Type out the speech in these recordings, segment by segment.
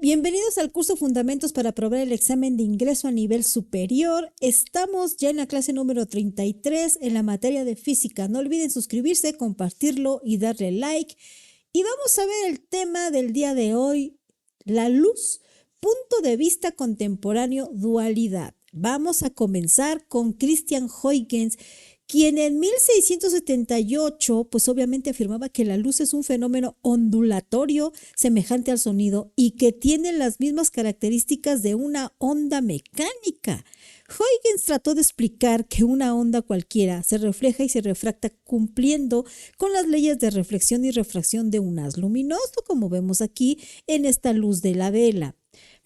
Bienvenidos al curso Fundamentos para aprobar el examen de ingreso a nivel superior. Estamos ya en la clase número 33 en la materia de física. No olviden suscribirse, compartirlo y darle like. Y vamos a ver el tema del día de hoy, la luz, punto de vista contemporáneo, dualidad. Vamos a comenzar con Christian Huygens, quien en 1678, pues obviamente afirmaba que la luz es un fenómeno ondulatorio semejante al sonido y que tiene las mismas características de una onda mecánica. Huygens trató de explicar que una onda cualquiera se refleja y se refracta cumpliendo con las leyes de reflexión y refracción de un haz luminoso, como vemos aquí en esta luz de la vela.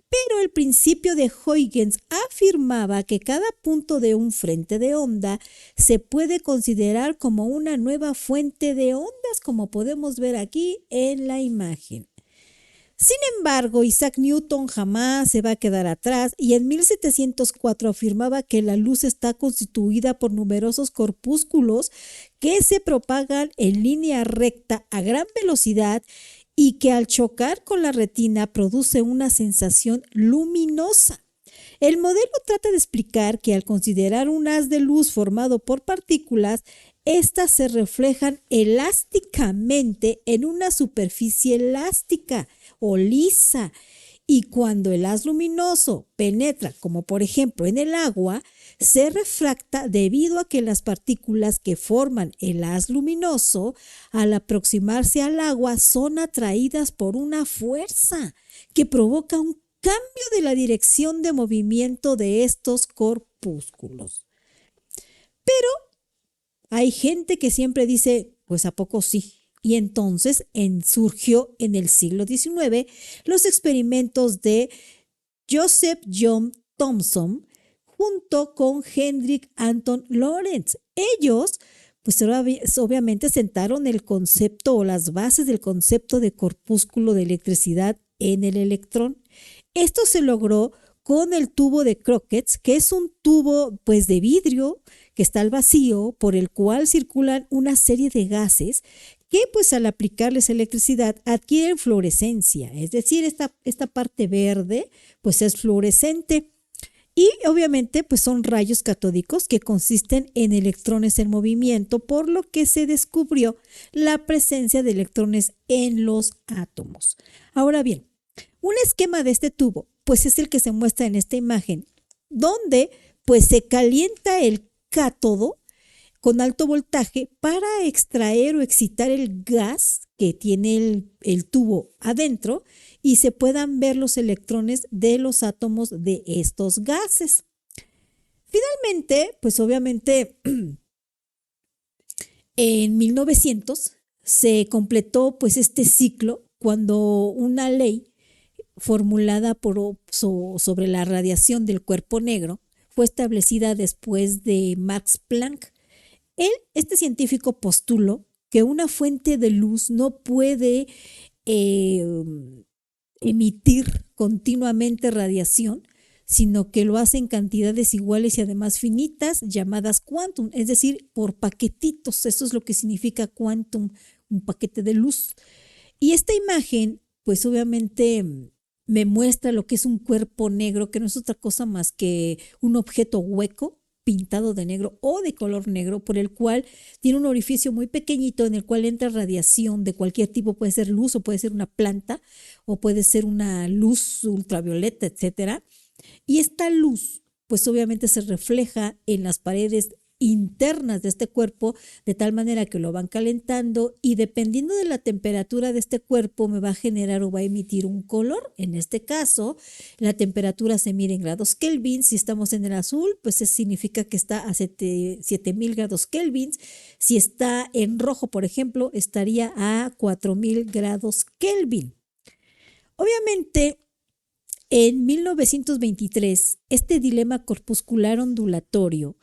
Pero el principio de Huygens afirmaba que cada punto de un frente de onda se puede considerar como una nueva fuente de ondas, como podemos ver aquí en la imagen. Sin embargo, Isaac Newton jamás se va a quedar atrás y en 1704 afirmaba que la luz está constituida por numerosos corpúsculos que se propagan en línea recta a gran velocidad y que al chocar con la retina produce una sensación luminosa. El modelo trata de explicar que al considerar un haz de luz formado por partículas, estas se reflejan elásticamente en una superficie elástica o lisa, y cuando el haz luminoso penetra, como por ejemplo en el agua, se refracta debido a que las partículas que forman el haz luminoso, al aproximarse al agua, son atraídas por una fuerza que provoca un cambio de la dirección de movimiento de estos corpúsculos. Pero hay gente que siempre dice, pues ¿a poco sí? Y entonces surgió en el siglo XIX los experimentos de Joseph John Thomson junto con Hendrik Anton Lorentz. Ellos, pues obviamente sentaron el concepto o las bases del concepto de corpúsculo de electricidad en el electrón. Esto se logró con el tubo de Crookes, que es un tubo pues de vidrio que está al vacío, por el cual circulan una serie de gases que pues al aplicarles electricidad adquieren fluorescencia, es decir, esta parte verde pues es fluorescente. Y obviamente pues son rayos catódicos que consisten en electrones en movimiento, por lo que se descubrió la presencia de electrones en los átomos. Ahora bien, un esquema de este tubo pues es el que se muestra en esta imagen, donde pues se calienta el cátodo con alto voltaje para extraer o excitar el gas que tiene el tubo adentro y se puedan ver los electrones de los átomos de estos gases. Finalmente, pues obviamente en 1900 se completó pues este ciclo cuando una ley formulada sobre la radiación del cuerpo negro fue establecida después de Max Planck. Este científico postuló que una fuente de luz no puede emitir continuamente radiación, sino que lo hace en cantidades iguales y además finitas, llamadas quantum, es decir, por paquetitos. Eso es lo que significa quantum, un paquete de luz. Y esta imagen, pues obviamente me muestra lo que es un cuerpo negro, que no es otra cosa más que un objeto hueco pintado de negro o de color negro, por el cual tiene un orificio muy pequeñito en el cual entra radiación de cualquier tipo. Puede ser luz o puede ser una planta o puede ser una luz ultravioleta, etcétera. Y esta luz pues obviamente se refleja en las paredes internas de este cuerpo, de tal manera que lo van calentando, y dependiendo de la temperatura de este cuerpo me va a generar o va a emitir un color. En este caso, la temperatura se mide en grados Kelvin. Si estamos en el azul, pues eso significa que está a 7000 grados Kelvin. Si está en rojo, por ejemplo, estaría a 4000 grados Kelvin. Obviamente, en 1923, este dilema corpuscular ondulatorio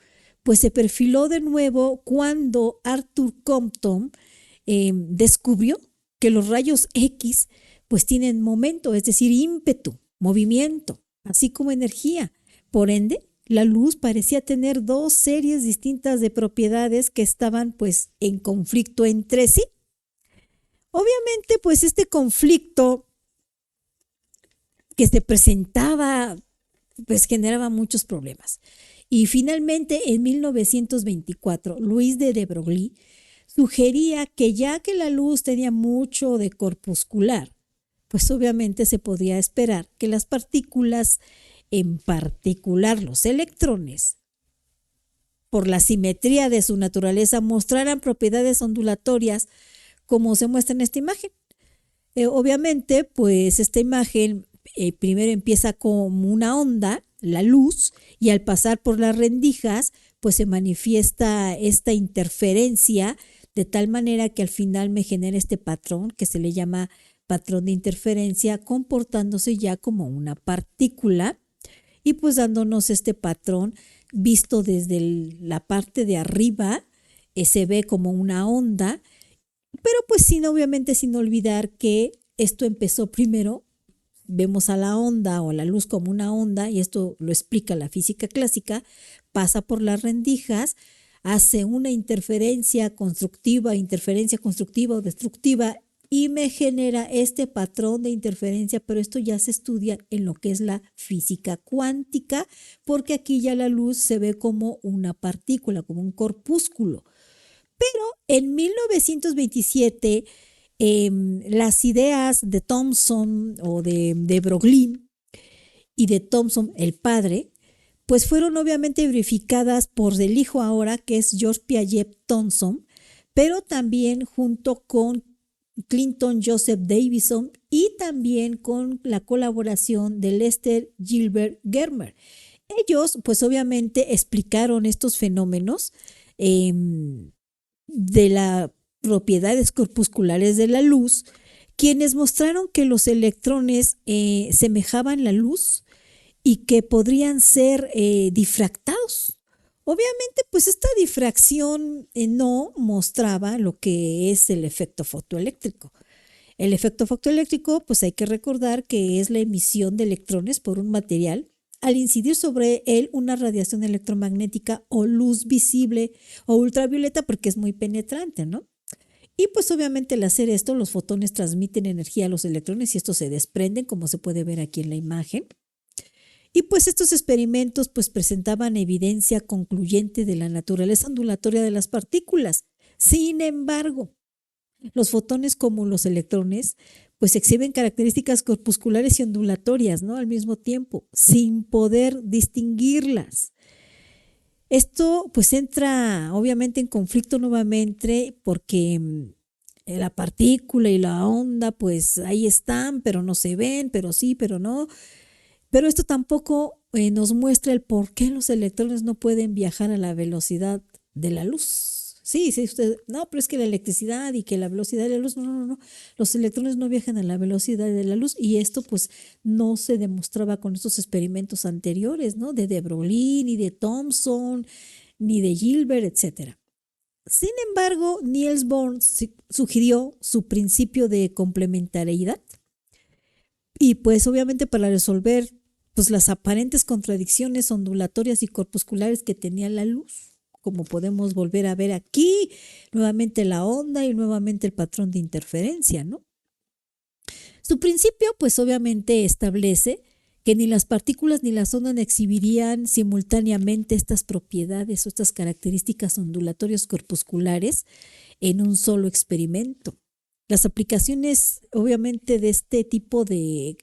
pues se perfiló de nuevo cuando Arthur Compton descubrió que los rayos X pues tienen momento, es decir, ímpetu, movimiento, así como energía. Por ende, la luz parecía tener dos series distintas de propiedades que estaban pues en conflicto entre sí. Obviamente, pues este conflicto que se presentaba, pues generaba muchos problemas. Y finalmente, en 1924, Luis de Broglie sugería que ya que la luz tenía mucho de corpuscular, pues obviamente se podía esperar que las partículas, en particular los electrones, por la simetría de su naturaleza, mostraran propiedades ondulatorias como se muestra en esta imagen. Obviamente, pues esta imagen primero empieza como una onda, la luz, y al pasar por las rendijas, pues se manifiesta esta interferencia de tal manera que al final me genera este patrón que se le llama patrón de interferencia, comportándose ya como una partícula y pues dándonos este patrón visto desde la parte de arriba, se ve como una onda, pero pues obviamente sin olvidar que esto empezó primero, vemos a la onda o la luz como una onda, y esto lo explica la física clásica, pasa por las rendijas, hace una interferencia constructiva o destructiva, y me genera este patrón de interferencia, pero esto ya se estudia en lo que es la física cuántica, porque aquí ya la luz se ve como una partícula, como un corpúsculo. Pero en 1927, las ideas de Thomson o de Broglie y de Thomson, el padre, pues fueron obviamente verificadas por el hijo ahora, que es George Piaget Thomson, pero también junto con Clinton Joseph Davison y también con la colaboración de Lester Gilbert Germer. Ellos, pues obviamente explicaron estos fenómenos de las propiedades corpusculares de la luz, quienes mostraron que los electrones semejaban la luz y que podrían ser difractados. Obviamente, pues esta difracción no mostraba lo que es el efecto fotoeléctrico. El efecto fotoeléctrico, pues hay que recordar que es la emisión de electrones por un material al incidir sobre él una radiación electromagnética o luz visible o ultravioleta, porque es muy penetrante, ¿no? Y pues obviamente al hacer esto, los fotones transmiten energía a los electrones y estos se desprenden, como se puede ver aquí en la imagen. Y pues estos experimentos pues presentaban evidencia concluyente de la naturaleza ondulatoria de las partículas. Sin embargo, los fotones como los electrones pues exhiben características corpusculares y ondulatorias, ¿no? Al mismo tiempo, sin poder distinguirlas. Esto pues entra obviamente en conflicto nuevamente porque la partícula y la onda pues ahí están, pero no se ven, pero sí, pero no. Pero esto tampoco nos muestra el por qué los electrones no pueden viajar a la velocidad de la luz. Sí, usted, no, pero es que la electricidad y que la velocidad de la luz, no. Los electrones no viajan a la velocidad de la luz y esto pues no se demostraba con estos experimentos anteriores, ¿no? De Broglie, ni de Thomson, ni de Gilbert, etc. Sin embargo, Niels Bohr sugirió su principio de complementariedad y pues obviamente para resolver pues las aparentes contradicciones ondulatorias y corpusculares que tenía la luz, como podemos volver a ver aquí, nuevamente la onda y nuevamente el patrón de interferencia, ¿no? Su principio, pues obviamente establece que ni las partículas ni las ondas exhibirían simultáneamente estas propiedades o estas características ondulatorias corpusculares en un solo experimento. Las aplicaciones, obviamente, de este tipo de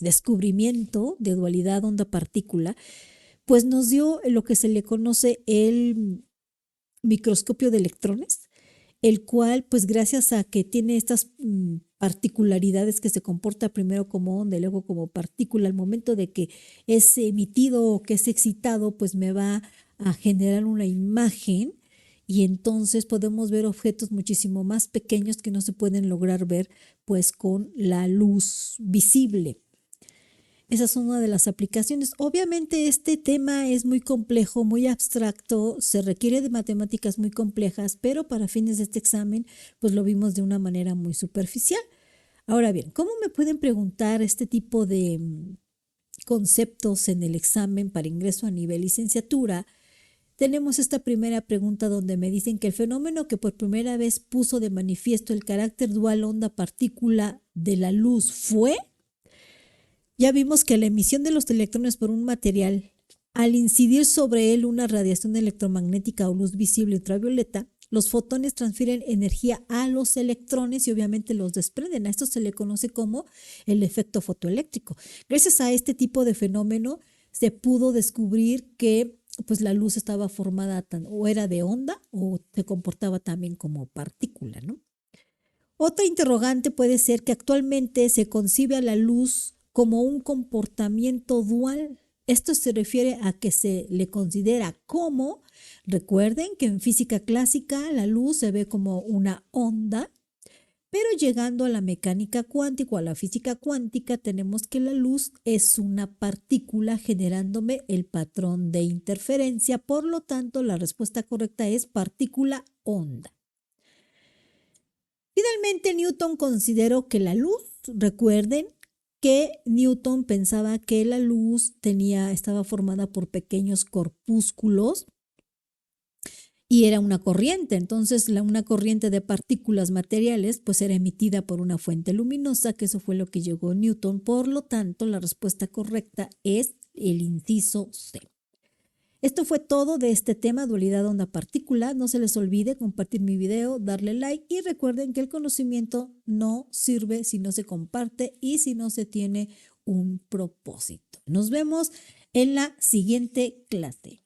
descubrimiento de dualidad onda-partícula, pues nos dio lo que se le conoce el microscopio de electrones, el cual, pues gracias a que tiene estas particularidades que se comporta primero como onda y luego como partícula, al momento de que es emitido o que es excitado, pues me va a generar una imagen y entonces podemos ver objetos muchísimo más pequeños que no se pueden lograr ver pues con la luz visible. Esa es una de las aplicaciones. Obviamente este tema es muy complejo, muy abstracto, se requiere de matemáticas muy complejas, pero para fines de este examen pues lo vimos de una manera muy superficial. Ahora bien, ¿cómo me pueden preguntar este tipo de conceptos en el examen para ingreso a nivel licenciatura? Tenemos esta primera pregunta donde me dicen que el fenómeno que por primera vez puso de manifiesto el carácter dual onda-partícula de la luz fue... Ya vimos que la emisión de los electrones por un material, al incidir sobre él una radiación electromagnética o luz visible ultravioleta, los fotones transfieren energía a los electrones y obviamente los desprenden. A esto se le conoce como el efecto fotoeléctrico. Gracias a este tipo de fenómeno se pudo descubrir que pues, la luz estaba formada o era de onda o se comportaba también como partícula, ¿no? Otra interrogante puede ser que actualmente se concibe a la luz como un comportamiento dual. Esto se refiere a que se le considera como, recuerden que en física clásica la luz se ve como una onda, pero llegando a la mecánica cuántica o a la física cuántica tenemos que la luz es una partícula generándome el patrón de interferencia, por lo tanto la respuesta correcta es partícula onda. Finalmente, Newton consideró que la luz, recuerden que Newton pensaba que la luz estaba formada por pequeños corpúsculos y era una corriente. Entonces, una corriente de partículas materiales pues era emitida por una fuente luminosa, que eso fue lo que llegó Newton. Por lo tanto, la respuesta correcta es el inciso C. Esto fue todo de este tema, dualidad onda-partícula. No se les olvide compartir mi video, darle like y recuerden que el conocimiento no sirve si no se comparte y si no se tiene un propósito. Nos vemos en la siguiente clase.